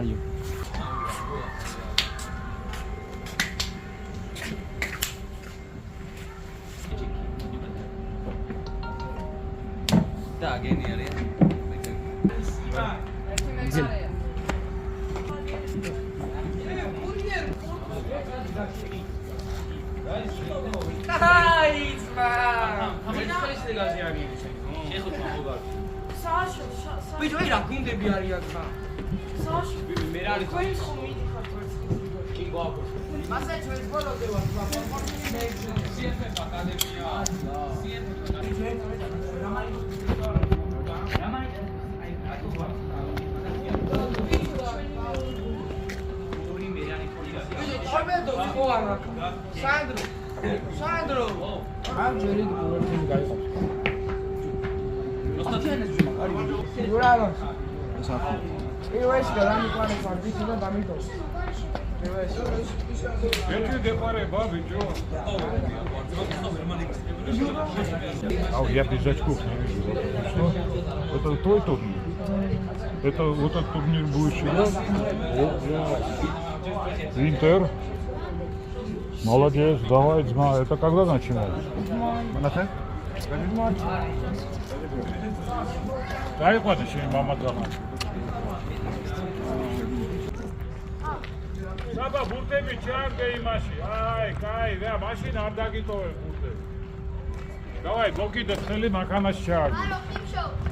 Mario. Da, genial. Bicho, era kundebi არის აქ ხა. Sashi. მე რა არის? Queen comedy cartoons. კი გვაქვს. მასე ჩვენს ბოლომდე ვარ. CFF აკადემია. Bicho, ხო არა. Sandro. I'm very good guys. Bravo. Exactly. Iuești că la mine poate să nu dăm mitos. А я без очков не вижу. Что? Это твой турнир? Это вот этот турнир будешь играть? Интер. Молодец, давай, Дзма. Это когда начинаешь? Дай хватит, чем мама дома. Саба, буртები ჩარგე იმაში. აი, კაი, რა, მაშინ არ დაგიტოვე ბურტები. Давай, მოგიდეთ ხელი მანქანაში ჩაარგე. Алло, Клим Шоу.